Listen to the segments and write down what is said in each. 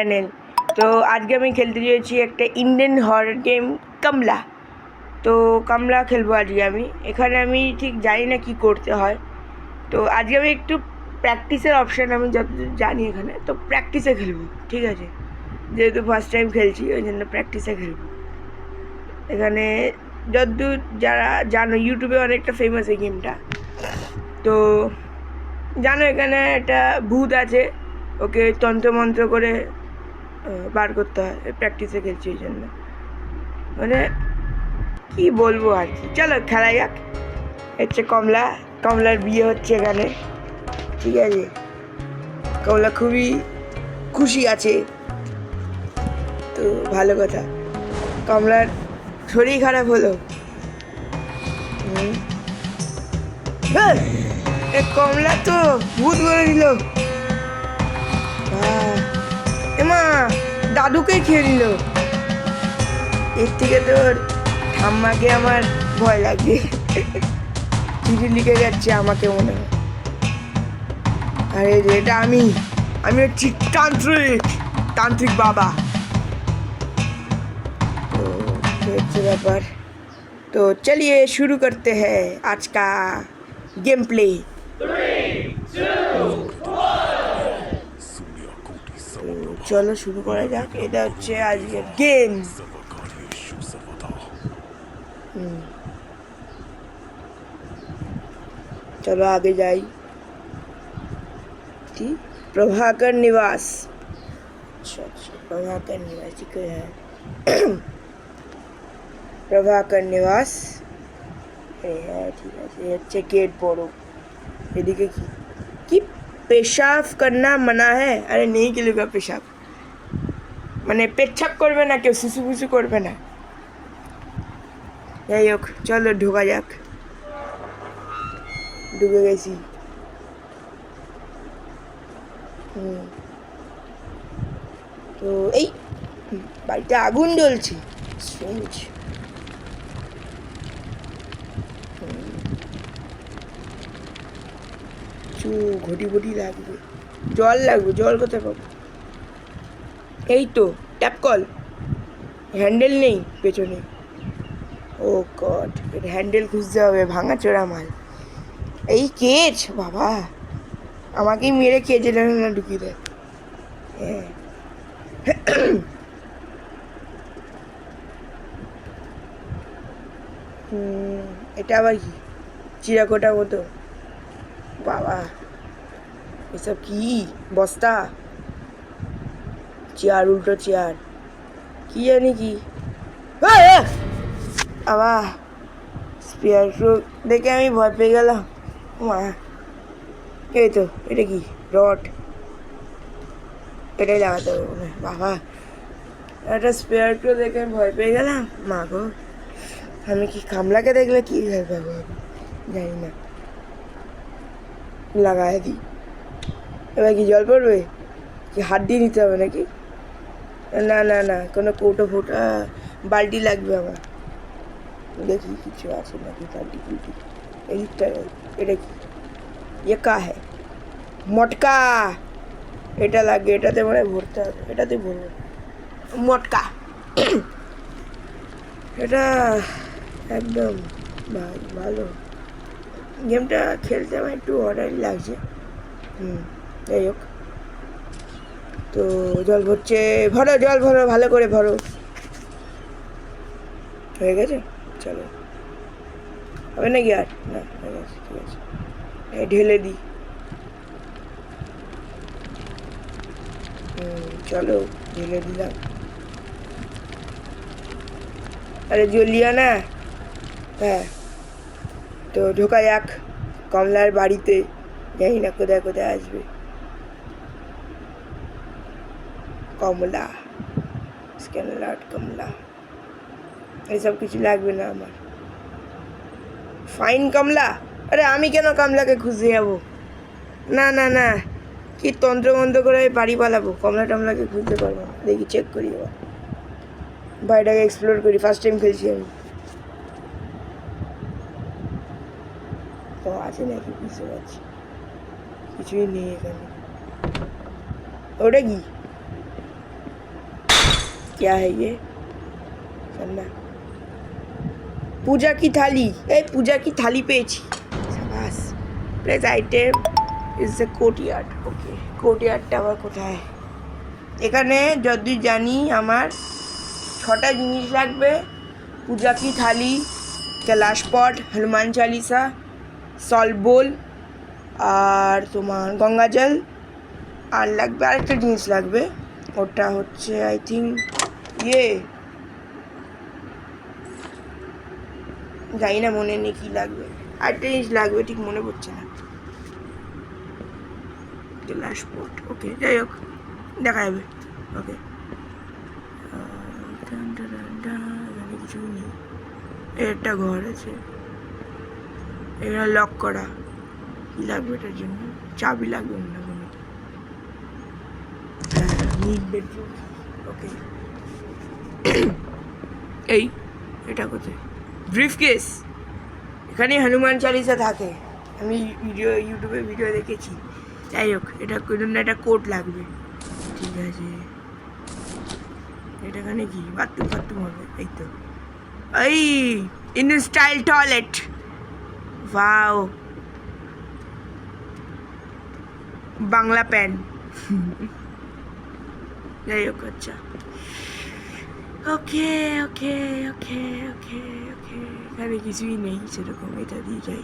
Channel. তো আজকে আমি খেলতে চেয়েছি একটা ইন্ডিয়ান হরর গেম কামলা। তো কামলা খেলবো আজকে আমি। এখানে আমি ঠিক জানি না কি করতে হয়, তো আজকে আমি একটু প্র্যাকটিসের অপশান আমি যতদূর জানি এখানে, তো প্র্যাকটিসে খেলবো, ঠিক আছে? যেহেতু ফার্স্ট টাইম খেলছি ওই জন্য প্র্যাকটিসে খেলবো। এখানে যতদূর যারা জানো, ইউটিউবে অনেকটা ফেমাস এই গেমটা। তো জানো এখানে একটা ভূত আছে, ওকে তন্ত্রমন্ত্র করে বার করতে হয়। প্র্যাকটিসে খেলছি ওই জন্য, মানে কি বলবো আর কি। চলো খেলা যাক। হচ্ছে কমলার বিয়ে হচ্ছে এখানে, ঠিক আছে? কমলা খুবই খুশি আছে, তো ভালো কথা। কমলার শরীর খারাপ হলো। কমলা তো ভূত বলে দিল। এমা দাদুকে খেয়ে নিল। এর থেকে তোর ঠাম্মাকে আমার ভয় লাগে। চিঠি লিখে যাচ্ছে আমাকে মনে হয়। আরে এটা আমি হচ্ছি তান্ত্রিক বাবা। তো হচ্ছে ব্যাপার। तो चलिए शुरू करते हैं आज का गेम प्ले। চলো শুরু করা যাক। এটা হচ্ছে আজকের গেম। चलो आगे जाई। प्रभाकर निवास। अच्छा प्रभाकर निवास ठीक है। प्रभाकर निवास ঠিক আছে। হচ্ছে গেট বড়। এদিকে কি পেশাব करना मना है? अरे नहीं किलूगा पेशाब, মানে পেচ্ছাপ করবে না কেউ, সুসু ফুসু করবে না। যাই হোক চলো ঢোকা যাক। ঢুকে গেছি। তো এই বাড়িতে আগুন জ্বলছে। কিছু ঘটি ঘটি লাগবে, জল লাগবে। জল কোথায় পাবো? এই তো ট্যাপ কল, হ্যান্ডেল নেই পেছনে। ও গড, এর হ্যান্ডেল খুঁজতে হবে। ভাঙা চোরা মাল। এই কেচ বাবা, আমাকেই মেরে কেচে না ঢুকিয়ে দেয়। হ্যাঁ এটা আবার কি চিরাকোটা মতো? বাবা এসব কি? বস্তা, চেয়ার, উল্টো চেয়ার, কি জানি কি। আবার স্পেয়ার দেখে আমি ভয় পেয়ে গেলাম। মা এই তো, এটা কি রড? এটাই লাগাতে হবে। বাবা একটা স্পেয়ার ক্রো দেখে আমি ভয় পেয়ে গেলাম। মা গো, আমি কি কামলাকে দেখলে কি ভয় পাবো আমি জানি না। লাগাই দিই। এবার কি জল পড়বে? কি হাত দিয়ে নিতে হবে নাকি? না না না, কোনো কৌটো ফোটা বালতি লাগবে আমার। দেখি কিছু আছে নাকি বালতি ফুলটি। এইটা এটা কি? ইয়ে কা হ্যাঁ মটকা। এটা লাগে, এটাতে মানে ভরতে হবে। এটাতে ভরবো মটকা। এটা একদম ভালো গেমটা খেলতে আমার একটু অর্ডারই লাগছে। যাই হোক, তো জল ভরছে। ভরো জল, ভরো ভালো করে ভরো। হয়ে গেছে, চলো। হবে নাকি আর? না হয়ে গেছে, ঠিক আছে। ঢেলে দিই। চলো ঢেলে দিলাম। আরে জ্বলিয়া না। হ্যাঁ তো ঢোকা যাক কমলার বাড়িতে। জানি না কোথায় কোথায় আসবে কমলা। স্ক্যানলার্ট কমলা এসব কিছু লাগবে না আমার। ফাইন কমলা। আরে আমি কেন কমলাকে খুঁজে যাবো? না না না, কি তন্ত্রমন্ত্র করে আমি বাড়ি পালাবো? কমলা টমলাকে খুঁজতে পারবো না। দেখি চেক করি এবার, বাড়িটাকে এক্সপ্লোর করি। ফার্স্ট টাইম খেলছি আমি। তো আছে নাকি বুঝতে পারছি, কিছুই নেই এখানে। ওটা কি? क्या है ये चलना पूजा की थाली এই পূজা কি থালি পেয়েছি সাবাস place item is the courtyard okay কোর্টইয়ার্ডটা আবার কোথায় এখানে যদি জানি আমার 6টা জিনিস লাগবে পূজা কি থালি कैलाश पट हनुमान चालीसा सॉल्ट बोल আর তোমার গঙ্গা জল আর লাগবে আরেকটা জিনিস লাগবে ওটা হচ্ছে আই থিঙ্ক ইয়ে জানি না মনে নেই কী লাগবে আরেকটা জিনিস লাগবে ঠিক মনে পড়ছে না कैलाश पट ওকে যাই হোক দেখা যাবে ওকে এখানে কিছু নেই একটা ঘর আছে এটা লক করা কি লাগবে এটার জন্য চাবি লাগবে না কোনো নিড বেডরুম ওকে এই এটা কোথায় ব্রিফকেস এখানে হনুমান চালিসা থাকে আমি ইউটিউবে ভিডিও দেখেছি যাই হোক এটা কোনো একটা কোট লাগবে ঠিক আছে এটা এখানে কি বাথরুম হবে এই তো এই Indian style toilet wow Bangla pan যাই হোক আচ্ছা ওকে ওকে ওকে ওকে ওকে এখানে কিছুই নেই সেরকম এটা দিয়ে যাই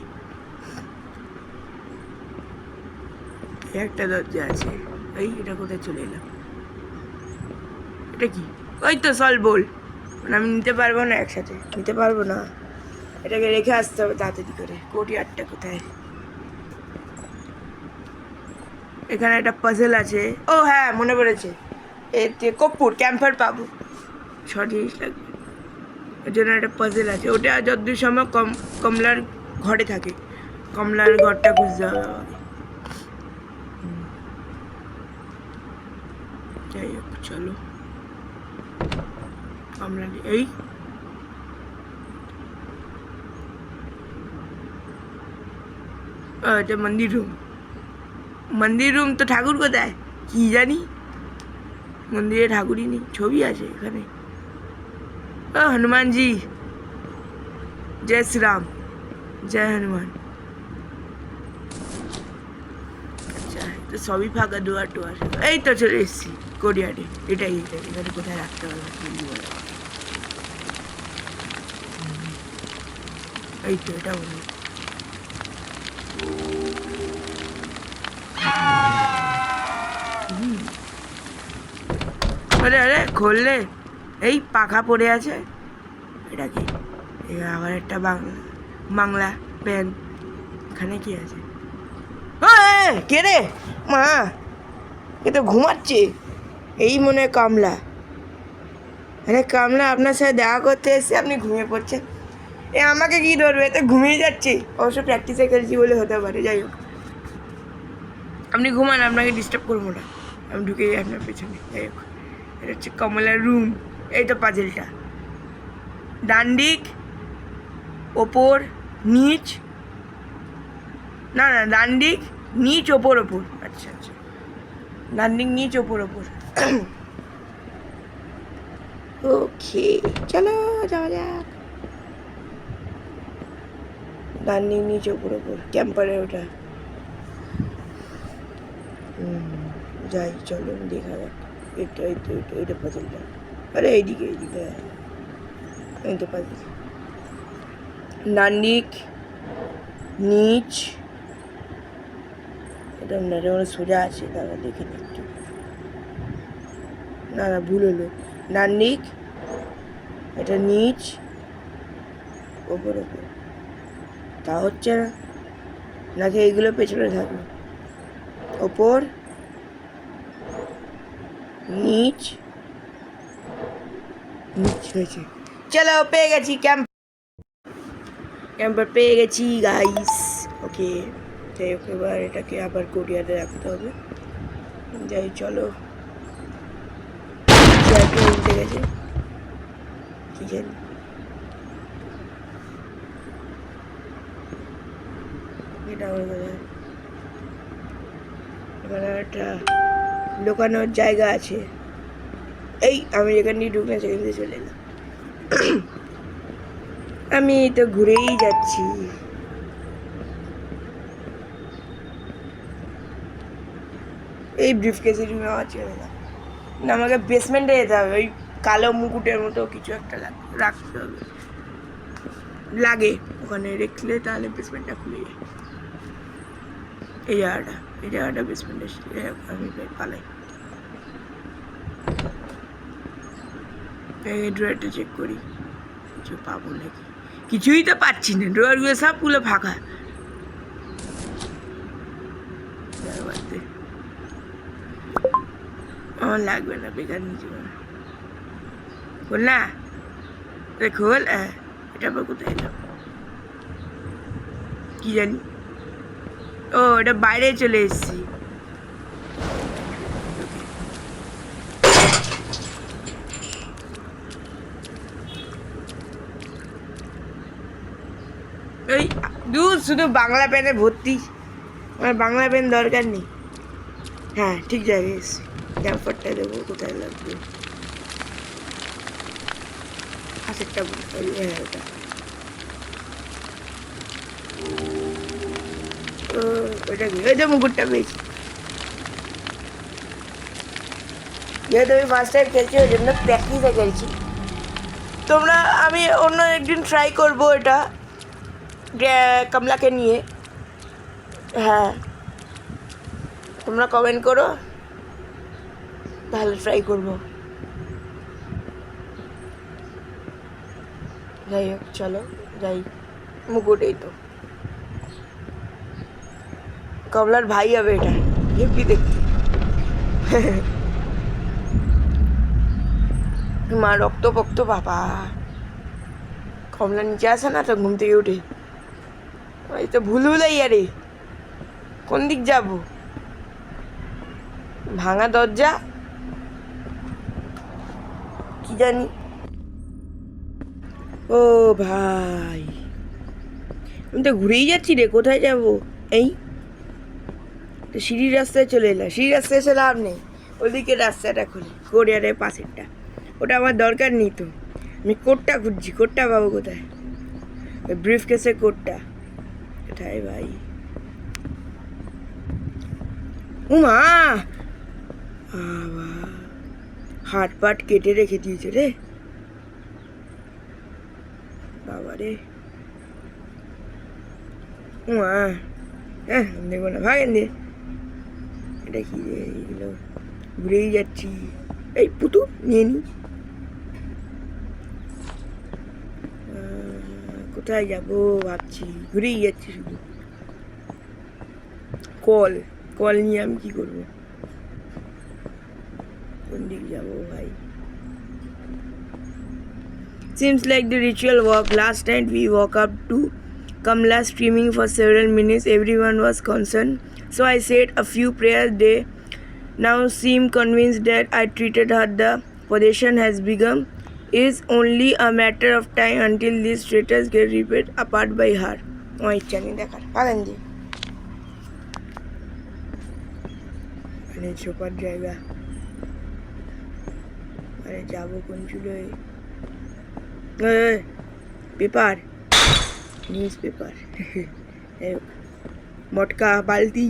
একটা দরজা আছে এই এটা কোথায় চলে এলাম এটা কি ওই তো সল বল আমি নিতে পারবো না একসাথে নিতে পারবো না এটাকে রেখে আসতে হবে তাড়াতাড়ি করে কোর্টইয়ার্ডটা কোথায় এখানে একটা পাজেল আছে ও হ্যাঁ মনে পড়েছে এতে কর্পূর ক্যাম্পার পাবো সব জিনিস লাগবে ওর জন্য একটা পাজেল আছে ওটা যতদূর সময় কমলার ঘরে থাকে কমলার ঘরটা খুঁজতে হবে আমাকে যাই হোক চলো কমলা এই এটা মন্দির রুম তো ঠাকুর কোথায় কি জানি মন্দিরে ঠাকুরই নেই ছবি আছে এখানে ও হনুমানজি জয় শ্রীরাম জয় হনুমান আচ্ছা তো সবই ফাঁকা দুয়ার টুয়ার এই তো চলে এসেছি কোর্টইয়ার্ডে এটাই এখানে কোথায় রাখতে হবে এই তো এটা বলি আরে আরে খুললে এই পাখা পড়ে আছে এটা কি আবার একটা বাংলা পেন এখানে কি আছে কে রে মা এ তো ঘুমাচ্ছে এই মনে হয় কামলা আরে কামলা আপনার সাথে দেখা করতে এসে আপনি ঘুমিয়ে পড়ছেন এ আমাকে কি ধরবে এতে ঘুমিয়ে যাচ্ছে অবশ্য প্র্যাকটিসে খেলছি বলে হতে পারে যাই হোক আপনি ঘুমান আপনাকে ডিস্টার্ব করবো না আমি ঢুকে যাই আপনার পেছনে যাই হোক এটা হচ্ছে কমলার রুম এই তো পাজেলটা ডান দিক ওপর নিচ না না ডান দিক নিচ ওপর আচ্ছা আচ্ছা ডান দিক নিচ ওপর ওকে চলো যাওয়া যাক ডান দিক নিচ ওপর ক্যাম্পারে ওটা যাই চলো দেখা যাক এটা পাজেলটা আরে এইদিকে এই তো পাজেল ডান দিক নিচ এটা না সোজা আছে দাদা দেখে একটু না না ভুল হলো ডান দিক এটা নিচ ওপর তা হচ্ছে না নাকি এইগুলো পেছনে থাকবে ওপর নিচ হয়েছে চলো পেয়ে গেছি ক্যাম্পার পেয়ে গেছি গাইস ওকে যাই হোক এবার এটাকে আবার কোর্টইয়ার্ডে রাখতে হবে যাই চলো উঠে গেছে কি জানি এটা আমার কোথায় এখানে একটা লুকানোর জায়গা আছে এই আমি যেখান দিয়ে ঢুকলাম সেখান দিয়ে চলে এলাম। আমি তো ঘুরেই যাচ্ছি। এই ব্রিফ কেসের রুমে আমার চলে এলাম না, আমাকে বেসমেন্টে যেতে হবে। ওই কালো মুকুটের মতো কিছু একটা রাখতে হবে, লাগে ওখানে রেখলে তাহলে বেসমেন্টটা খুলে যায়। এই জায়গাটা বেসমেন্টে, আমি পালাই। ড্রয়ারটা চেক করি, কিছু পাবো নাকি। কিছুই তো পাচ্ছি না, ড্রয়ারগুলো সবগুলো ফাঁকা। আমার লাগবে না, বেকার নিচে খোল না, খোল। এটা আবার কোথায় এলাম কি জানি। ও এটা বাইরে চলে এসেছি। এই শুধু বাংলা পেনে ভর্তি, আমার বাংলা পেন দরকার নেই। হ্যাঁ ঠিক জায়গায় এসেছি। ক্যাম্পারটা দেবো, কোথায় লাগবে? হাতেরটা হ্যাঁ ওটা। ওটা কি? ওই তো মুকুটটা পেয়েছি। যেহেতু আমি ফার্স্ট টাইম খেলছি ওই জন্য প্র্যাকটিসে খেলছি। আমি অন্য একদিন ট্রাই করবো এটা কমলাকে নিয়ে। হ্যাঁ তোমরা কমেন্ট করো, তাহলে ট্রাই করবো। যাই হোক চলো যাই। মুকুট এই তো, কমলার ভাই হবে এটা, হেপি দেখতে। মা রক্ত পক্ত বাবা। কমলা নিচে আসে না তো ঘুম থেকে উঠে, ওই তো ভুলভুলাইয়া রে। কোন দিক যাব? ভাঙা দরজা কি জানি। ও ভাই আমি তো ঘুরেই যাচ্ছি রে, কোথায় যাব? এই তো সিঁড়ির রাস্তায় চলে এলাম। সিঁড়ির রাস্তায় এসে লাভ নেই, ওদিকে রাস্তাটা খুলি, কোরিয়ারের পাশেরটা। ওটা আমার দরকার নেই তো, আমি কোটটা খুঁজছি। কোটটা পাবো কোথায়? ওই ব্রিফ কেসের কোটটা কোথায় ভাই? উমা বাবা, হাট পাট কেটে রেখে দিয়েছে রে বাবা রে। উমা হ্যাঁ দেখবো না, ভাগেন দিয়ে। এটা কি রে? এইগুলো ঘুরেই যাচ্ছি। এই পুতু নিয়ে নি। কোথায় যাবো ভাবছি, ঘুরেই যাচ্ছি শুধু। কল নিয়ে আমি কি করবো? কোন দিক যাবো ভাই? Seems like the ritual worked. Last night we woke up to Kamla screaming for several minutes. Everyone was concerned, so I said a few prayers. They now seem convinced that I treated her. The possession has begun. It's only a matter of time until these traitors get ripped apart by her. আমার ইচ্ছা নেই দেখার, পাবেন যে মানে ছোপার জায়গা। আরে যাবো কোন চুলোয়? Paper, news paper. মটকা বালতি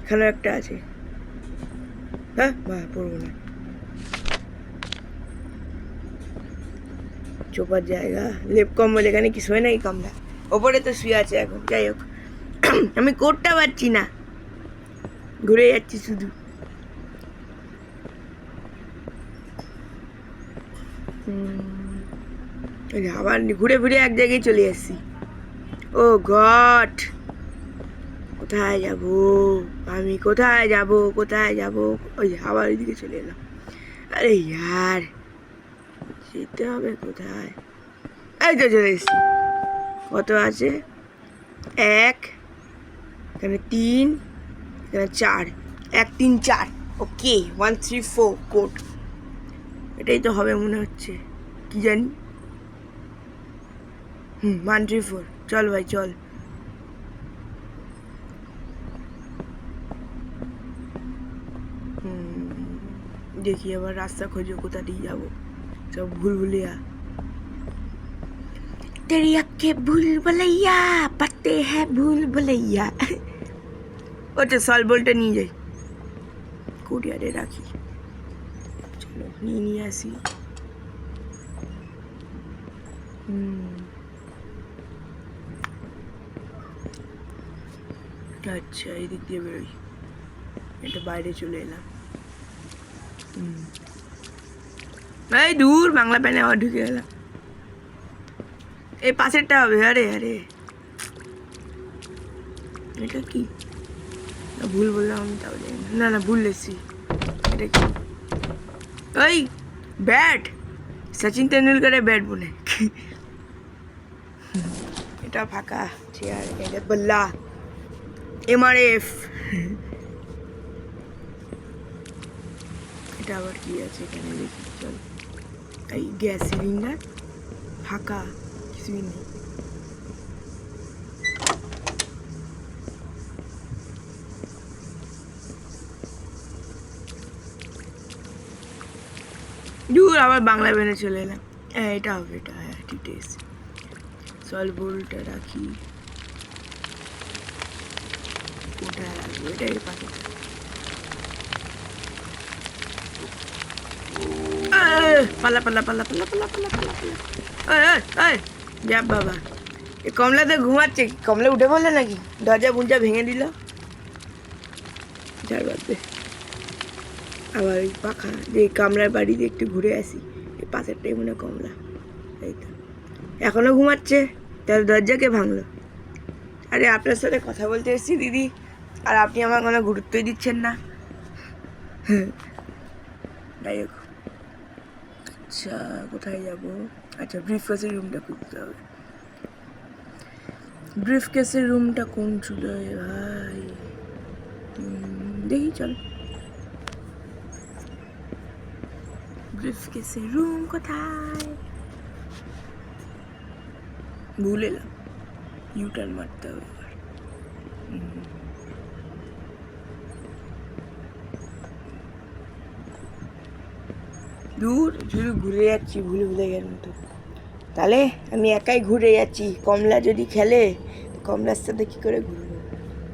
এখানে একটা আছে। হ্যাঁ বা পড়বো না, চোপার জায়গা। লেপ কম্বল এখানে কি শোয় নাকি কমলা? ওপরে তো শুয়ে আছে এখন। যাই হোক আমি কোটটা পাচ্ছি না, ঘুরে যাচ্ছি শুধু। আবার ঘুরে ফিরে এক জায়গায় চলে এসেছি। ও গড, কোথায় যাব আমি? কোথায় যাব? কোথায় যাব? ওই আবার ওইদিকে চলে এলাম। আরে ইয়ার, যেতে হবে কোথায়? এই তো চলে এসেছি। কত আছে? 1, এখানে 3, এখানে 4। 1 3 4। ওকে 1 3 4 কোড। এটাই তো হবে মনে হচ্ছে, কি জানি। 1 3 4। চল ভাই চল। দেখি আবার রাস্তা খোঁজো, কোথা দিয়ে যাবো, সব ভুল ভুলিয়া। तेरी अक्के भूल भुलैया पत्ते हैं भूल भुलैया। ওটা সল বলটা নিয়ে যাই, কুরিয়ারে রাখি। চলো নিয়ে আসি। আচ্ছা এই দিক দিয়ে বেরোই, এটা বাইরে চলে এলাম। এই দূর বাংলা প্যানে আবার ঢুকে গেলাম। এই পাশেরটা হবে। আরে আরে এটা কি ভুল বললাম আমি, তাও জানি না। না ভুল লেছি। এটা কি? ওই ব্যাট, সচিন তেন্ডুলকারের ব্যাট বলে। এটা ফাঁকা চেয়ার, এটা বল্লা MRF। এটা আবার কি আছে এখানে দেখি, চল। এই গ্যাস সিলিন্ডার ফাঁকা, কিছুই নেই। দূর আবার বাংলা বেনে চলে এলাম। হ্যাঁ এটা হবে, এটা হ্যাঁ ঠিক আছে। সল বোলটা রাখি, ওটা রাখবো, এটাই পাখি। পাল্লা পাল্লা পাল্লা পাল্লা পাল্লা পাল্লা পাল্লা পাল্লা। যা বাবা, এ কমলা তো ঘুমাচ্ছে। কমলা উঠে পড়লে নাকি? দরজা বুঞ্জা ভেঙে দিল। যার বাদে আবার ওই পাখা যে কামলার বাড়িতে একটু ঘুরে আসি, এই পাশেরটাই মনে কমলা। এই তো এখনো ঘুমাচ্ছে, তার দরজাকে ভাঙলো। আরে আপনার সাথে কথা বলতে এসেছি দিদি, আর আপনি আমার কোনো গুরুত্বই দিচ্ছেন না। যাই হোক, আচ্ছা কোথায় যাব? আচ্ছা ব্রিফ কেসের রুমটা খুঁজতে হবে। ব্রিফ কেসের রুমটা কোন ছিল ভাই? দেখি চল, ব্রিফ কেসের রুম কোথায়? ভুলে এলাম, ইউটার্ন মারতে হবে এবার। দূর শুধু ঘুরে যাচ্ছি ভুলে ভুলে গেল মতো। তাহলে আমি একাই ঘুরে যাচ্ছি, কমলা যদি খেলে কমলার সাথে কী করে ঘুরবো?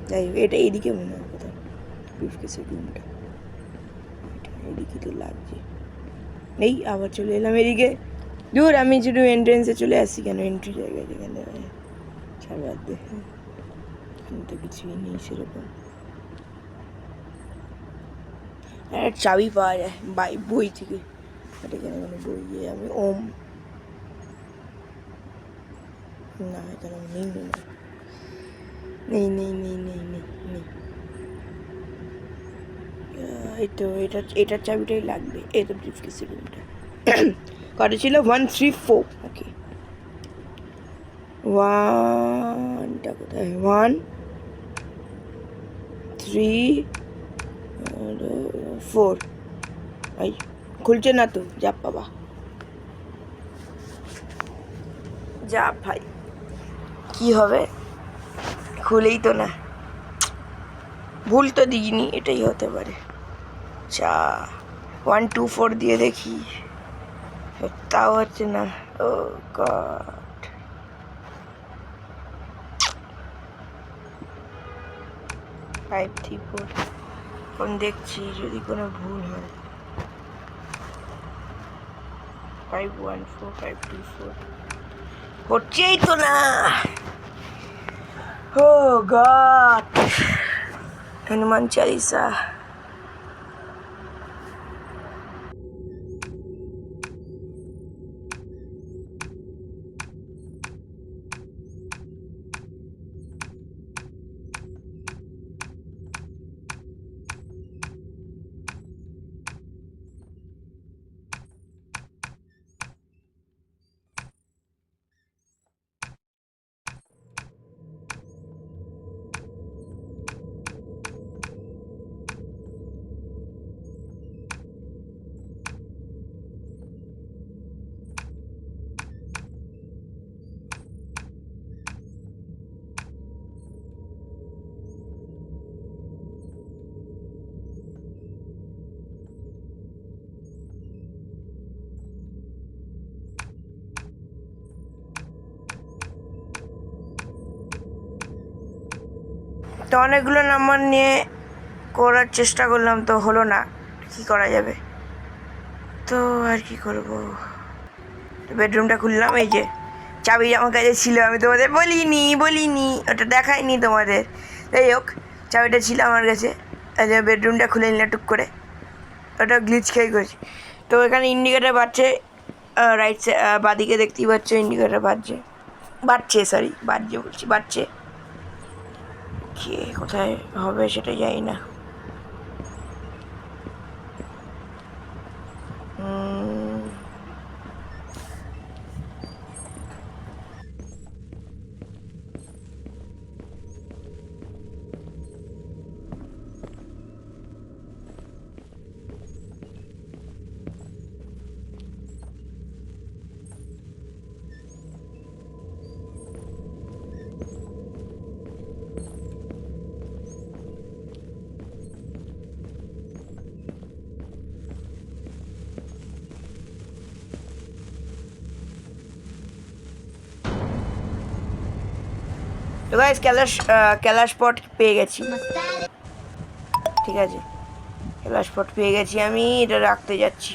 যাই হোক, এটা এইদিকে মনে হয় কোথাও ব্রিফকেসের রুমটা, এদিকে তো লাগছে। এই আবার চলে এলাম এদিকে। দূর আমি শুধু এন্ট্রেন্সে চলে আসি কেন, এন্ট্রি জায়গায় যেখানে ছাড় বাদ দে, এখানে তো কিছুই নেই সেরকম। চাবি পাওয়া যায় বই থেকে, এখানে মানে বই আমি ওম না, এখানে নেই মনে হয়। নেই নেই নেই নেই নেই নেই। এই তো এটার চাবিটাই লাগবে। এই তো ব্রিফকেসের রুমটা কত ছিল? 134। ওকে, 1টা কোথায়? 1 3 4। এই খুলছে না তো, যা বাবা যা ভাই, কি হবে? খুলেই তো না, ভুল তো দিইনি, এটাই হতে পারে। চা 1 2 4 দিয়ে দেখি, তাও হচ্ছে না। ও গড, 5 3 4 কোন দেখছি, যদি কোনো ভুল হয়। 5 1 4 5 2 4 হচ্ছেই তো না। ও গড, হনুমান চালিসা। তো অনেকগুলো নাম্বার নিয়ে করার চেষ্টা করলাম, তো হলো না, কি করা যাবে। তো আর কি করব, বেডরুমটা খুললাম, এই যে চাবি আমার কাছে ছিল, আমি তোমাদের বলিনি ওটা দেখাইনি তোমাদের। যাই হোক, চাবিটা ছিল আমার কাছে। আচ্ছা, বেডরুমটা খুলে নিলাম টুক করে, ওটা গ্লিচ খেয়ে করেছি। তো এখানে ইন্ডিকেটার বাজছে, রাইট সাইড বাদিকে দেখতেই পাচ্ছ ইন্ডিকেটার বাজছে। কে কোথায় হবে সেটা জানি না। তো গাইস, ক্যালাশ পট পেয়ে গেছি। ঠিক আছে, ক্যালাশ পট পেয়ে গেছি, আমি এটা রাখতে যাচ্ছি।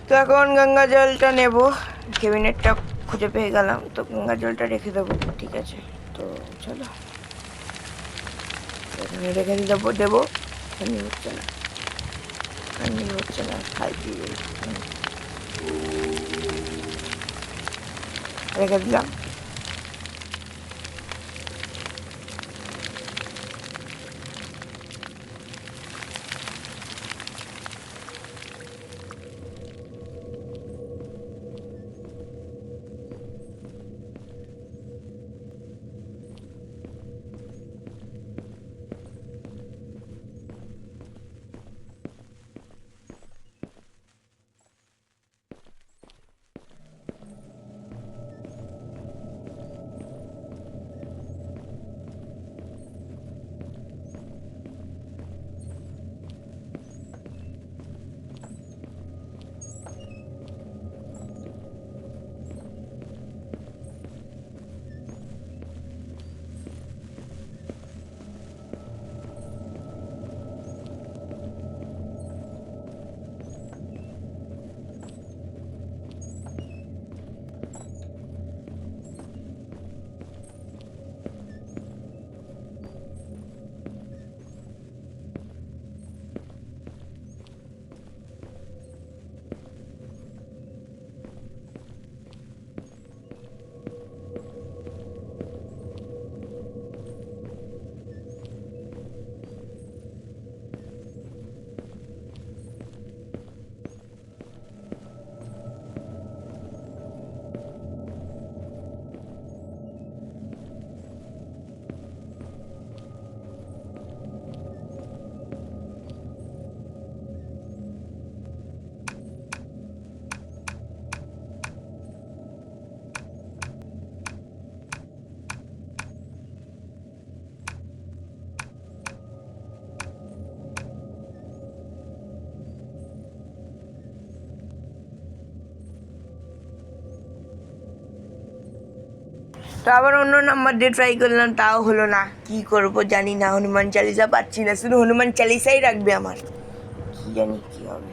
তো এখন গঙ্গা জলটা নেব, ক্যাবিনেটটা খুঁজে পেয়ে গেলাম, তো গঙ্গা জলটা রেখে দেবো। ঠিক আছে, তো চলো এখানে রেখে দেবো। এখানে হচ্ছে না খাই দিয়ে রেখে দিলাম। তো আবার অন্য নাম্বার দিয়ে ট্রাই করলাম, তাও হলো না। কি করব জানি না, হনুমান চালিসা পাচ্ছি না, শুধু হনুমান চালিসাই রাখবে আমার, কি জানি কি হবে।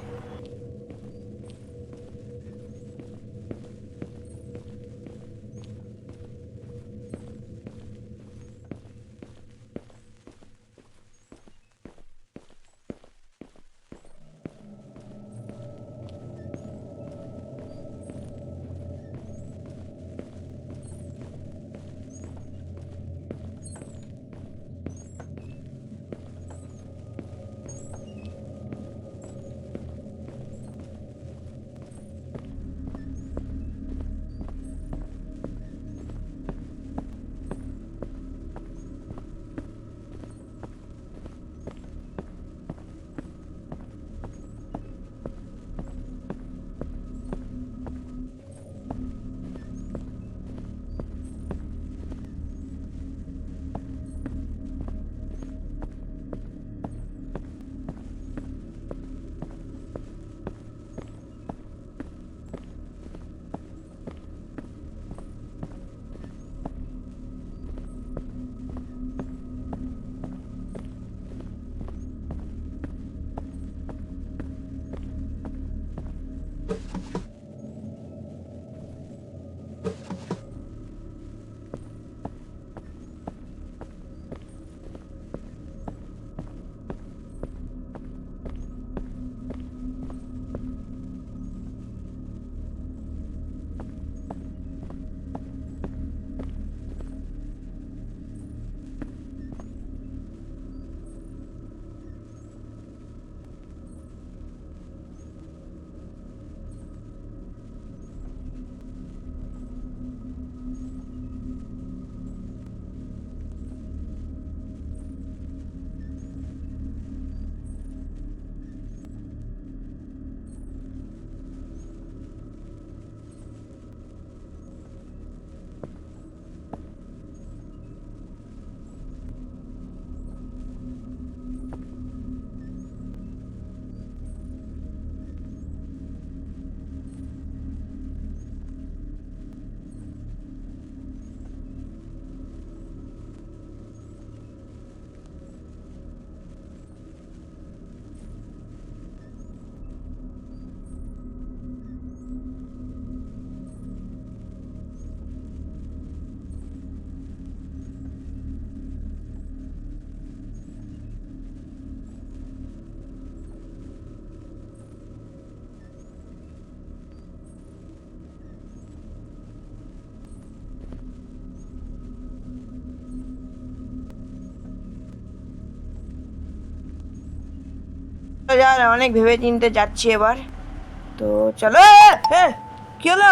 যার অনেক ভেবে চিনতে যাচ্ছি এবার, তো চলো। কি হলো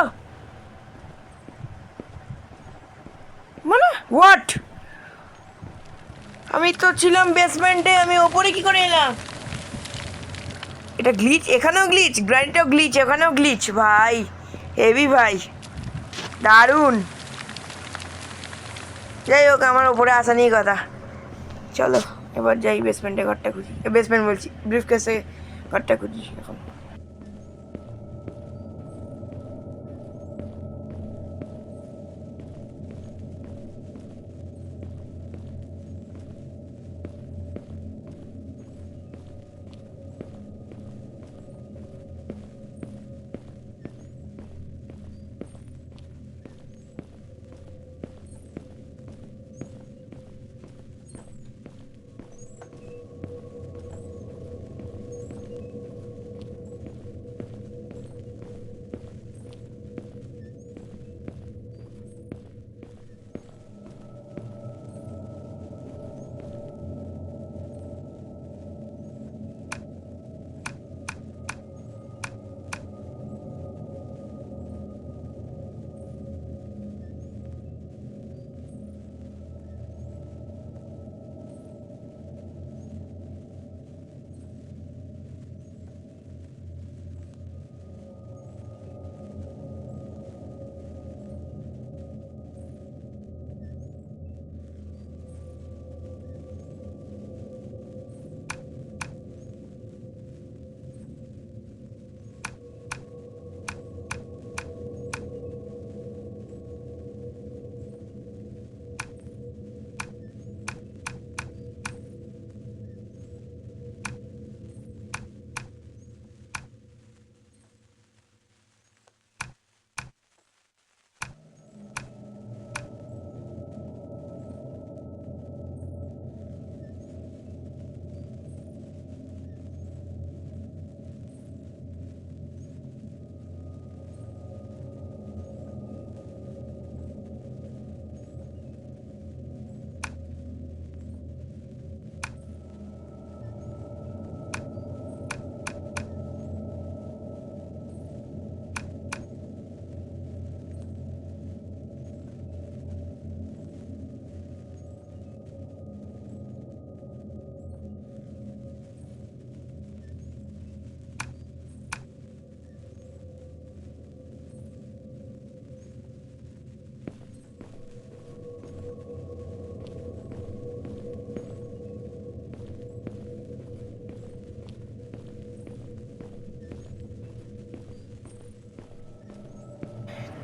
মানে হোয়াট? আমি তো ছিলাম বেসমেন্টে, আমি ওপরে কি করে এলাম? এটা গ্লিচ, এখানেও গ্লিচ, গ্রাইন্ডটাও গ্লিচ, এখানেও গ্লিচ, ভাই হেভি ভাই, দারুণ। যাই হোক, আমার ওপরে আসা নিয়ে কথা। চলো এবার যাই বেসমেন্টে ঘরটা খুঁজি, বেসমেন্ট বলছি, ব্রিফকেসে ঘরটা খুঁজি এখন।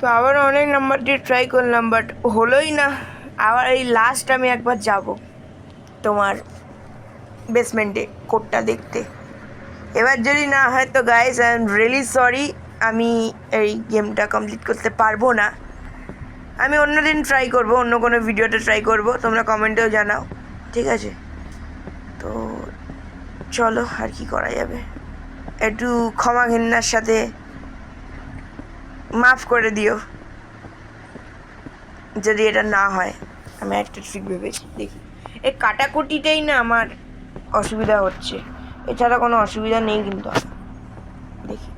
তো আবার অনেক নাম্বার দিয়ে ট্রাই করলাম, বাট হলোই না। আবার এই লাস্ট আমি একবার যাব তোমার বেসমেন্টে কোডটা দেখতে। এবার যদি না হয় তো guys I am really sorry, আমি এই গেমটা কমপ্লিট করতে পারবো না। আমি অন্য দিন ট্রাই করবো, অন্য কোনো ভিডিওতে ট্রাই করবো, তোমরা কমেন্টেও জানাও, ঠিক আছে? তো চলো, আর কি করা যাবে, একটু ক্ষমা ঘেন্নার সাথে মাফ করে দিও যদি এটা না হয়। আমি একটা ট্রিক ভেবেছি, দেখি এই কাটাকুটিটাই না আমার অসুবিধা হচ্ছে, এছাড়া কোনো অসুবিধা নেই কিন্তু আমার। দেখি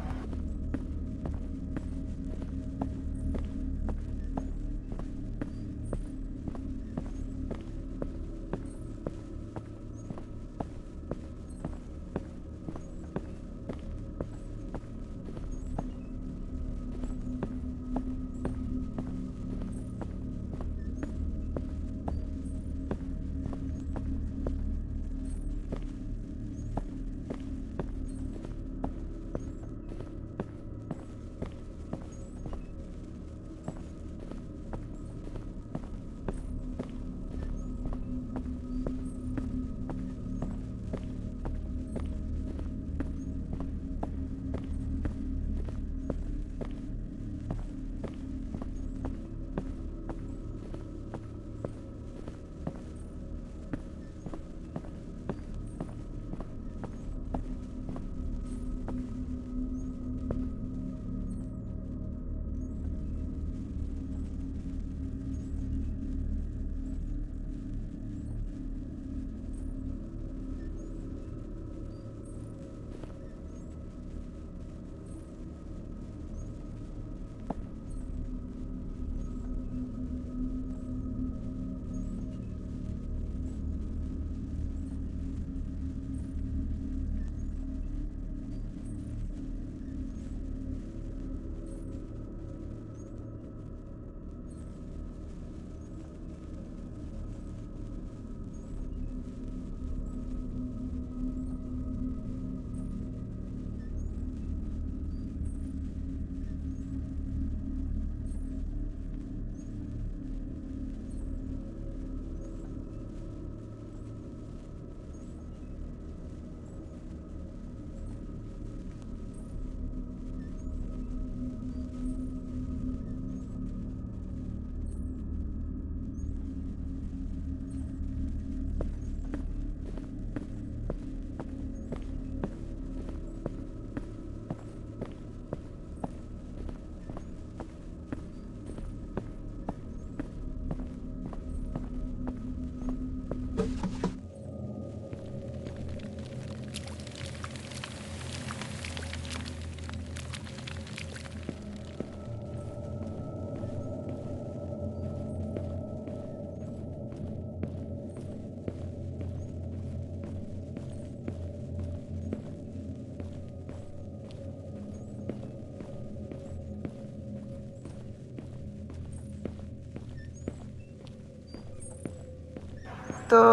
তো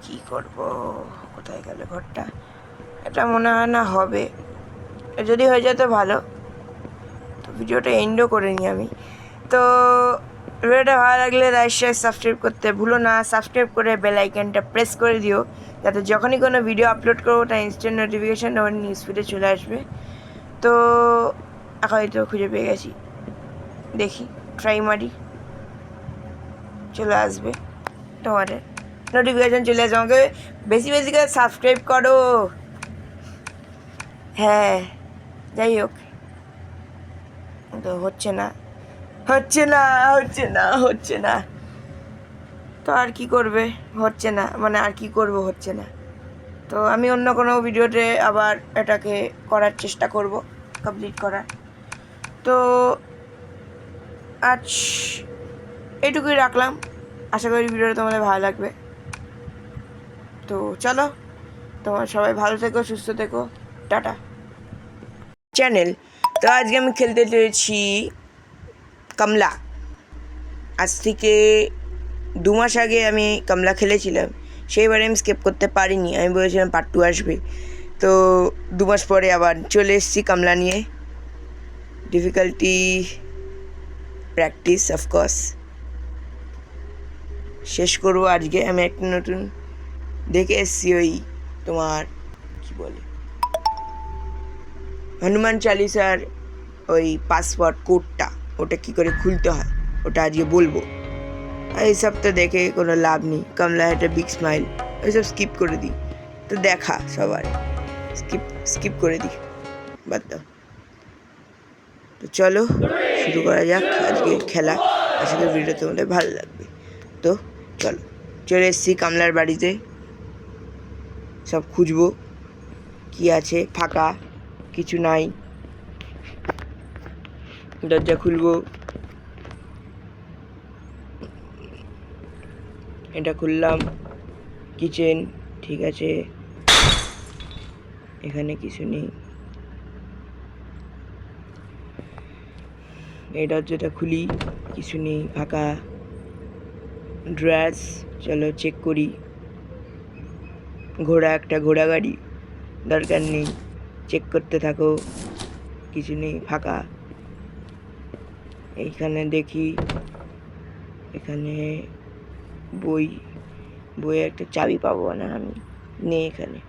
কি করব, কোথায় গেল ঘরটা? এটা মনে হয় না হবে, যদি হয়ে যেত ভালো। তো ভিডিওটা এন্ডও করে নিই আমি। তো ভিডিওটা ভালো লাগলে লাইক শেয়ার সাবস্ক্রাইব করতে ভুলো না, সাবস্ক্রাইব করে বেল আইকনটা প্রেস করে দিও, যাতে যখনই কোনো ভিডিও আপলোড করবো তার ইনস্ট্যান্ট নোটিফিকেশান আমার নিউজ ফিডে চলে আসবে। তো এখন তো খুঁজে পেয়ে গেছি, দেখি ট্রাই মারি, চলে আসবে তোমাদের নোটিফিকেশান, চলে আসবে। আমাকে বেশি বেশি করে সাবস্ক্রাইব করো। হ্যাঁ, যাই হোক, তো হচ্ছে না হচ্ছে না হচ্ছে না হচ্ছে না, তো আর কি করবে, হচ্ছে না মানে আর কি করব, হচ্ছে না। তো আমি অন্য কোনো ভিডিওতে আবার এটাকে করার চেষ্টা করব, কমপ্লিট করার। তো আজ এইটুকুই রাখলাম, আশা করি ভিডিওটা তোমাদের ভালো লাগবে। তো চলো, তোমার সবাই ভালো থেকো, সুস্থ থেকো, টাটা। চ্যানেল, তো আজকে আমি খেলতে চলেছি কমলা। আজ থেকে 2 মাস আগে আমি কমলা খেলেছিলাম, সেইবারে আমি স্কিপ করতে পারিনি, আমি বলেছিলাম পার্ট 2 আসবে। তো 2 মাস পরে আবার চলে এসেছি কমলা নিয়ে। Difficulty practice of course. শেষ করবো আজকে। আমি একটা নতুন দেখে এসছি, ওই তোমার কি বলে হনুমান চালিসার ওই পাসওয়ার্ড কোডটা, ওটা কি করে খুলতে হয় ওটা আজকে বলবো। এইসব তো দেখে কোনো লাভ নেই। কমলা একটা বিগ স্মাইল, ওইসব স্কিপ করে দিই। তো দেখা সবার স্কিপ করে দিই, বাদ দাও। তো চলো শুরু করা যাক আজকে খেলা। আশা করি ভিডিও তোমাদের ভালো লাগবে। তো চলো, চলে এসেছি কামলার বাড়িতে। সব খুঁজবো কি আছে, ফাঁকা কিছু নাই। দরজা খুলবো, এটা খুললাম। কিচেন ঠিক আছে, এখানে কিছু নেই। এই দরজাটা খুলি, কিছু নেই, ফাঁকা। ড্রেস চলো চেক করি। একটা ঘোড়া গাড়ি, দরকার নেই, চেক করতে থাকো। কিছু নেই, ফাঁকা। এইখানে দেখি, এখানে বইয়ে একটা চাবি পাবো না আমি? নেই এখানে,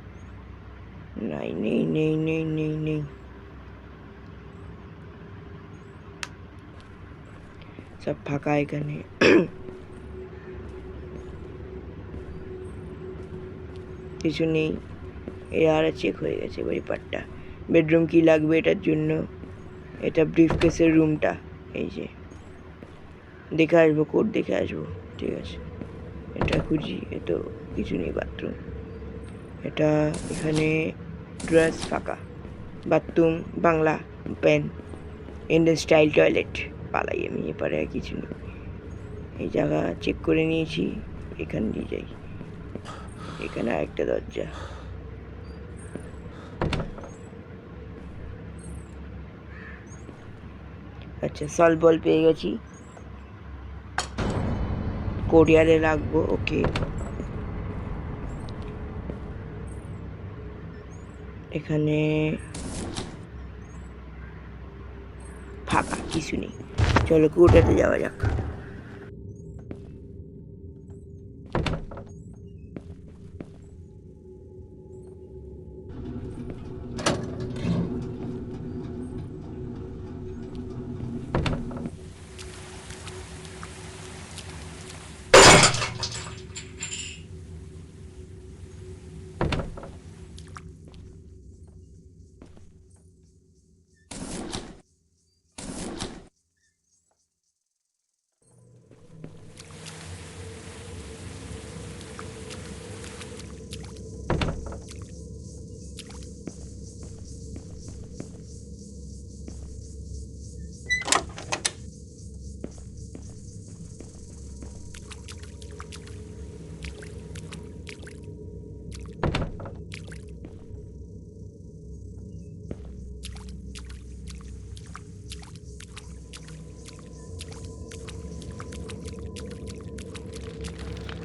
নাই, নেই নেই নেই নেই নেই, সব ফাঁকা এখানে। কিছু নেই। এই আর চেক হয়ে গেছে ওই পার্টটা। বেডরুম কি লাগবে এটার জন্য? এটা ব্রিফ কেসের রুমটা, এই যে দেখে আসবো, কোড দেখে আসবো। ঠিক আছে, এটা খুঁজি। এ তো কিছু নেই। বাথরুম, এটা এখানে ড্রেস ফাঁকা। Bathroom Bangla, pan, Indian style toilet. পালাই আমি, এপারে আর কিছু নেই। এই জায়গা চেক করে নিয়েছি, এখান দিয়ে যাই। এখানে আরেকটা দরজা। আচ্ছা, সলভ বল পেয়ে গেছি, কোরিয়ারে রাখবো। ওকে, এখানে ফাঁকা, কিছু নেই। চলো কোর্টাতে যাওয়া যাক।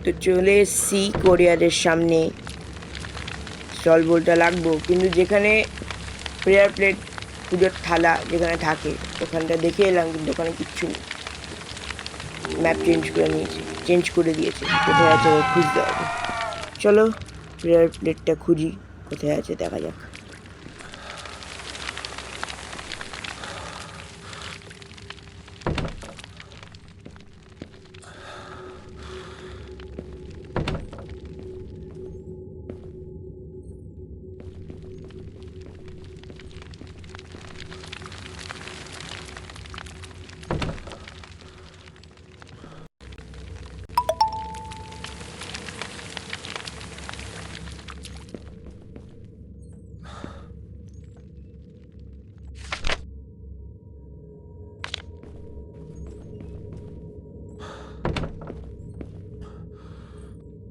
তো চলে এসছি কোরিয়ারের সামনে। স্টল বলটা লাগবো, কিন্তু যেখানে প্রেয়ার প্লেট, পুজোর থালা যেখানে থাকে ওখানটা দেখে এলাম, কিন্তু ওখানে কিচ্ছু নেই। ম্যাপ চেঞ্জ করে দিয়েছে। কোথায় আছে খুঁজতে হবে। চলো প্রেয়ার প্লেটটা খুঁজি, কোথায় আছে দেখা যাক।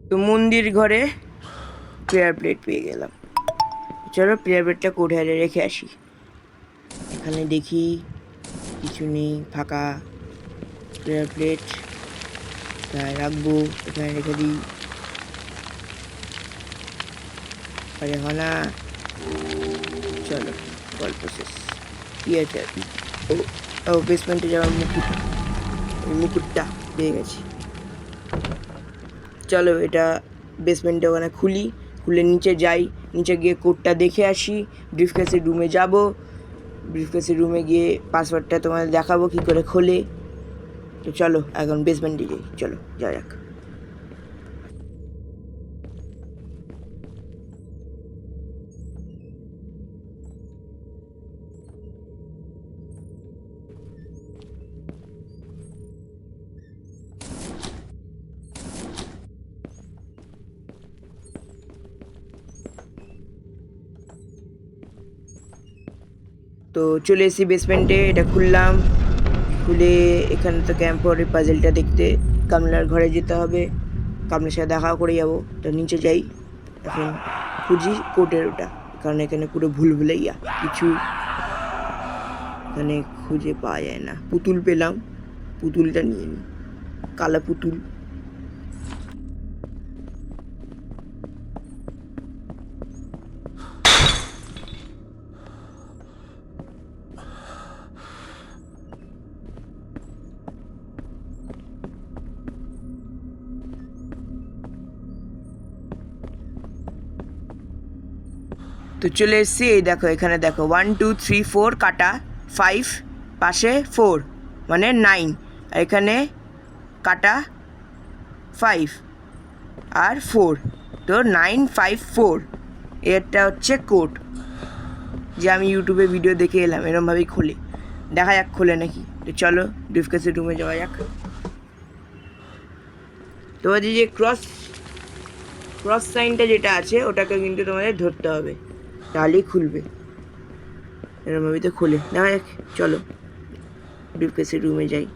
তো মন্দির ঘরে প্রেয়ার প্লেট পেয়ে গেলাম। চলো প্রেয়ার প্লেটটা কোঠায় রেখে আসি। এখানে দেখি কিছু নেই, ফাঁকা। প্রেয়ার প্লেট রাখবো, এখানে রেখে দিই। আরে হনা, চলো গল্প শেষ। কি আছে? ও বেসমেন্টে যাওয়ার মুখ মুকুটটা পেয়ে গেছি। চলো এটা বেসমেন্টে ওখানে খুলে নিচে যাই, নিচে গিয়ে কোডটা দেখে আসি, ব্রিফকেসের রুমে যাব, ব্রিফকেসের রুমে গিয়ে পাসওয়ার্ডটা তোমাদের দেখাবো কী করে খোলে। তো চলো এখন বেসমেন্টে যাই, চলো যাওয়া যাক। তো চলে এসেছি বেসমেন্টে, এটা খুললাম, খুলে এখানে তো ক্যাম্পের পাজেলটা দেখতে কামলার ঘরে যেতে হবে, কামলার সাথে দেখা করে যাবো। তো নিচে যাই, এখন খুঁজি কোটের ওটা, কারণ এখানে পুরো ভুলভুলাইয়া, কিছু এখানে খুঁজে পাওয়া যায় না। পুতুল পেলাম, পুতুলটা নিয়ে নিই, কালা পুতুল। তো চলে এসেছি, এই দেখো এখানে দেখো 1 2 3 4 কাটা, 5 পাশে 4 মানে 9, এখানে কাটা 5 আর 4, তো 9 5 4, এটা হচ্ছে কোড যে আমি ইউটিউবে ভিডিও দেখে এলাম, এরমভাবেই খোলে, দেখা যাক খোলে নাকি। তো চলো ব্রিফকেসের রুমে যাওয়া যাক। তোমাদের যে ক্রস সাইনটা যেটা আছে ওটাকে কিন্তু তোমাদের ধরতে হবে, তাহলেই খুলবে, এরমভাবেই তো খোলে, দেখা যাক। চলো ব্রিফকেসের রুমে যাই।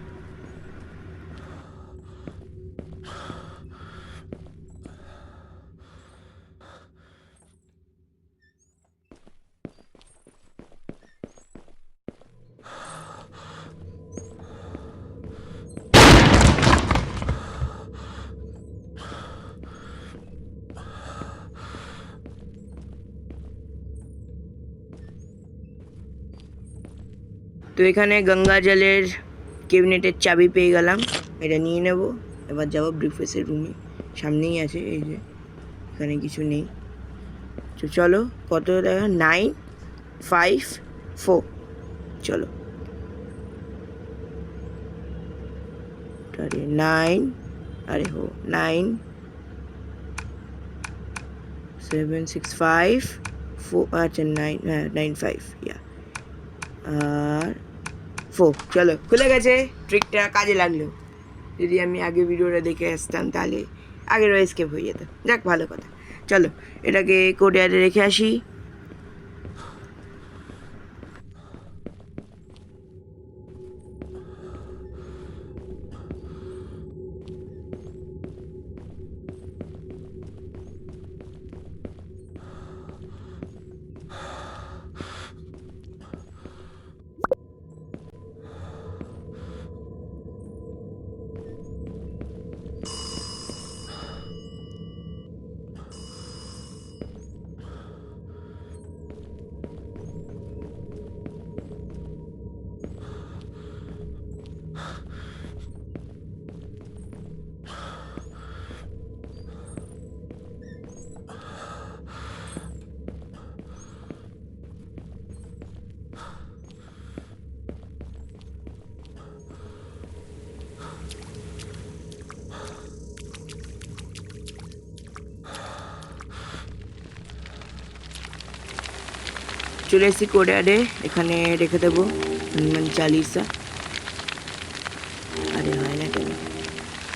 তো এখানে গঙ্গা জলের ক্যাবিনেটের চাবি পেয়ে গেলাম, এটা নিয়ে নেব। এবার যাবো ব্রিফকেসের রুমে, সামনেই আছে, এই যে এখানে কিছু নেই। তো চলো, কত টাকা, 9 5 4, চলো 9, আরে হো 9 7 6 5 4, আচ্ছা 9, হ্যাঁ 9 5, ইয়া আর 4, চলো খুলে গেছে। ট্রিকটা কাজে লাগলো, যদি আমি আগে ভিডিওটা দেখে আসতাম তাহলে আগের স্কেপ হয়ে যেত। যাক, ভালো কথা। চলো এটাকে কোরিয়ারে রেখে আসি। চলে এসেছি কোরিয়ারে, এখানে রেখে দেবো হনুমান চালিসা। আরে হয় না কেন,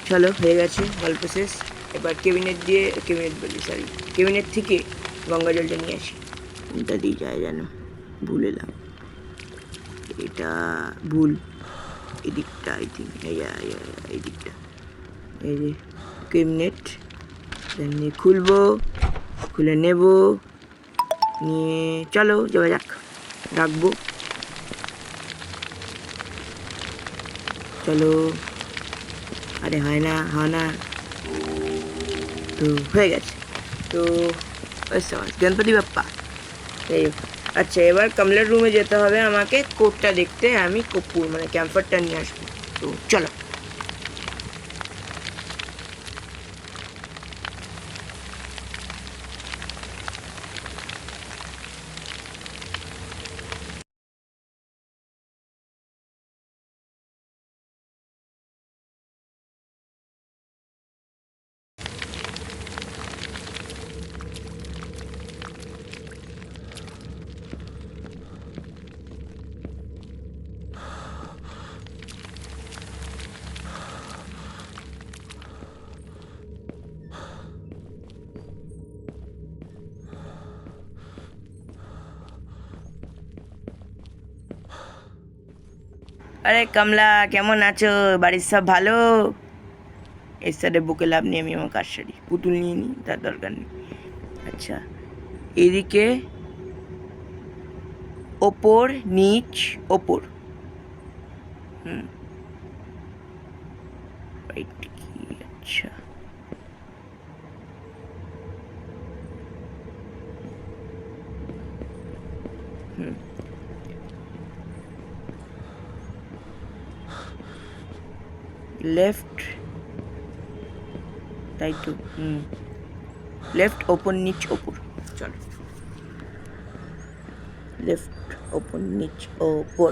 চলো হয়ে গেছে, গল্প শেষ। এবার ক্যাবিনেট থেকে গঙ্গা জলটা নিয়ে আসি। কোনটা দিয়ে যায় যেন ভুলে এলাম, এটা ভুল, এদিকটা আই থিঙ্ক, এই দিকটা, এই যে ক্যাবিনেট নিয়ে খুলবো, খুলে নেব, নিয়ে চলো যাওয়া যাক, রাখবো, চলো। আরে হয় না তো হয়ে গেছে। তো গণপতি বাপ্পা, এই আচ্ছা, এবার কমলার রুমে যেতে হবে আমাকে, কোডটা দেখতে, আমি কর্পূর মানে ক্যাম্পারটা নিয়ে আসবো। তো চলো। আরে কমলা, কেমন আছো? বাড়ির সব ভালো? এর সাথে বুকে লাভ নেই, আমি আমার কাজ সারি, পুতুল নিয়ে নিই, তার দরকার নেই। আচ্ছা, এদিকে ওপর নিচ ওপর, হুম রাইট কি? আচ্ছা, হুম লেফট, তাই তো, লেফট ওপর নিচ ওপর, চলো লেফট ওপর নিচ ওপর,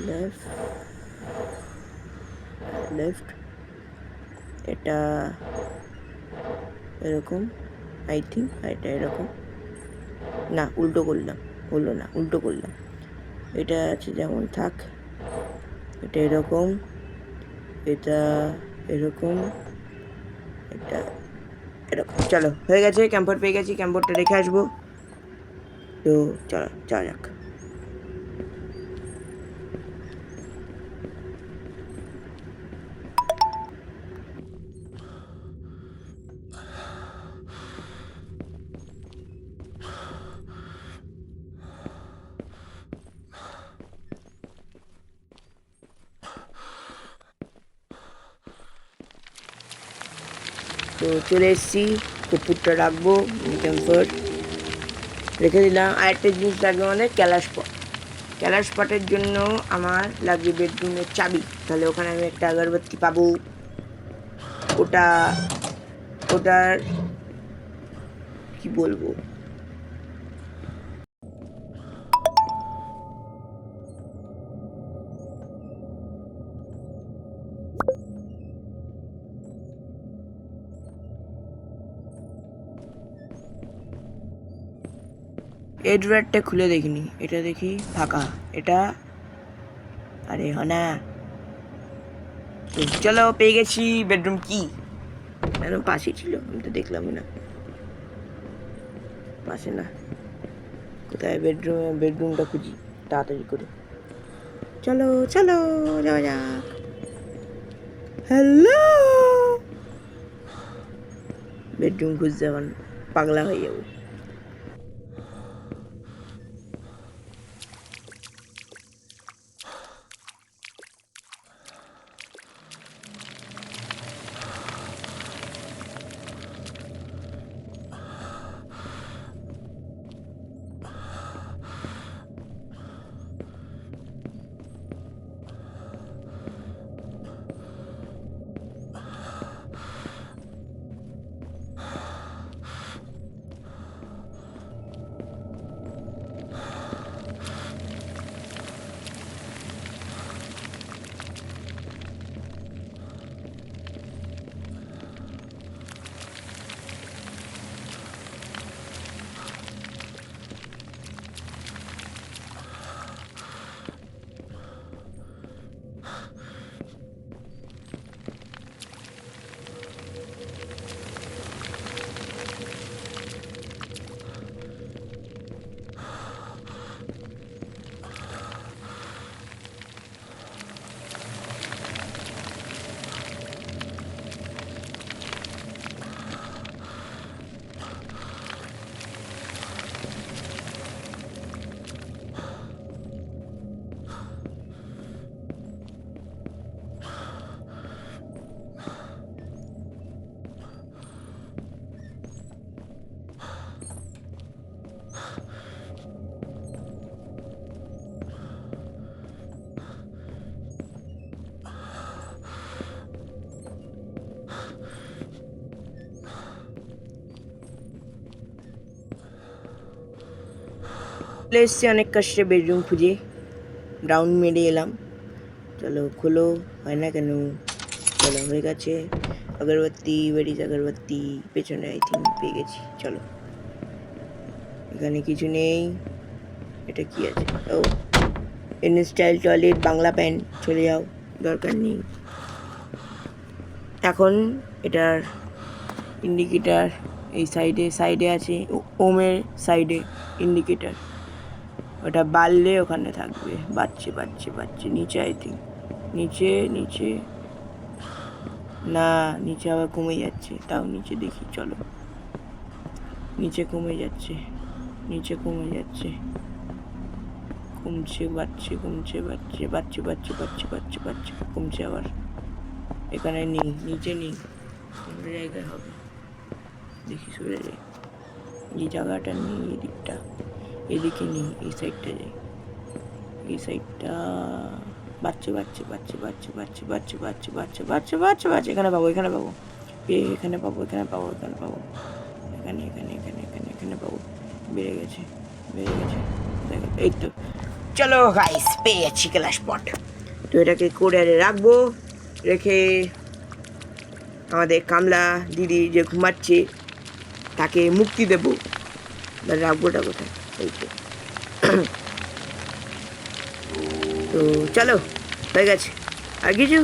লেফট লেফট, এটা এরকম, আই থিঙ্ক এটা এরকম, না উল্টো করলাম, হলো না, উল্টো করলাম, এটা আছে যেমন থাক, এটা এরকম, এটা এরকম, এটা এরকম। চলো হয়ে গেছে, ক্যাম্পার পেয়ে গেছি, ক্যাম্পারটা রেখে আসবো। তো চলো যাওয়া যাক। তো চলে এসেছি, কপুরটা রাখবো, ক্যাম্পার রেখে দিলাম। আর একটা জিনিস লাগবে আমাদের, ক্যালাশ পট। ক্যালাশ পটের জন্য আমার লাগবে বেডরুমের চাবি, তাহলে ওখানে আমি একটা আগরবাতি পাবো। ওটা ওটার কি বলবো, এই ড্রয়ারটা খুলে দেখিনি, এটা দেখি ফাঁকা, এটা আরে না, চলো পেয়ে গেছি বেডরুম কি। কেন পাশে ছিল, আমি তো দেখলাম না, পাশে না, কোথায় বেডরুমটা খুঁজি তাড়াতাড়ি করে। চলো চলো যাওয়া যাক। হ্যালো, বেডরুম খুঁজতে এখন পাগলা হয়ে যাবো। চলে এসছি অনেক কষ্টে বেডরুম খুঁজে, রাউন্ড মেরে এলাম। চলো খোলো, হয় না কেন, চলো হয়ে গেছে। আগরবাতি, বেরিজ আগরবাতি, পেছনে আই থিঙ্ক পেয়ে গেছি। চলো, এখানে কিছু নেই, এটা কি আছে, ও এন স্টাইল টয়লেট বাংলা প্যান্ট, চলে যাও, দরকার নেই। এখন এটার ইন্ডিকেটার এই সাইডে আছে, ওমের সাইডে ইন্ডিকেটার, ওটা বাড়লে ওখানে থাকবে। বাচ্চে বাচ্চে বাচ্চে নিচে, আই থিঙ্ক নিচে নিচে, না নিচে আবার কমে যাচ্ছে। তাও নিচে দেখি, চলো নিচে কমে যাচ্ছে, নিচে কমে যাচ্ছে, কমছে, বাড়ছে, কমছে, বাড়ছে, বাড়ছে, বাড়ছে, বাড়ছে, বাড়ছে, বাড়ছে, কমছে আবার। এখানে নেই, নিচে নেই, অন্য জায়গায় হবে। দেখি সরে যাই, এই জায়গাটা নেই, এই দিকটা, এদিকে নেই, এই সাইডটা যাই, এই সাইডটা। বাচ্চা বাচ্চা বাচ্চা বাচ্চা বাচ্চা বাচ্চা বাচ্চা বাচ্চা বাচ্চা বাচ্চা বাচ্চা, এখানে পাবো, এখানে পাবো, এখানে পাবো, এখানে পাবো, এখানে পাবো, এখানে এখানে এখানে এখানে এখানে পাবো। বেড়ে গেছে, বেড়ে গেছে, এই তো। চলো গাইস, পেয়ে যাচ্ছি ক্লাস স্পট। তো এটাকে করে রাখবো, রেখে আমাদের কামলা দিদি যে ঘুমাচ্ছে তাকে মুক্তি দেবো। রাখবোটা কোথায়, এই তো। তো চলো, হয়ে গেছে। আর কিছু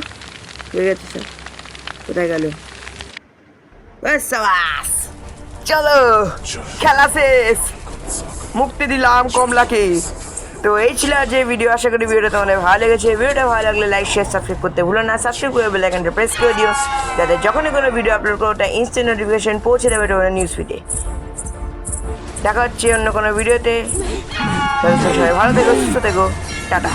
হয়ে গেছে স্যার, কোথায় গেল? ব্যাস সাবাস, চলো খেলা শেষ, মুক্তি দিলাম কমলাকে। তো এই ছিল যে ভিডিও। আশা করি ভিডিওটা তোমাদের ভালো লেগেছে। ভিডিওটা ভালো লাগলে লাইক শেয়ার সাবস্ক্রাইব করতে ভুলো না। সাবস্ক্রাইব করে বেল আইকনটা প্রেস করে দিও, যাতে যখনই কোনো ভিডিও আপলোড করো ওটা ইনস্ট্যান্ট নোটিফিকেশন পৌঁছে দেবে তোমার নিউজ ফিডে। দেখা হচ্ছে অন্য কোনো ভিডিওতে। সবাই ভালো থেকো, সুস্থ থেকো, টাটা।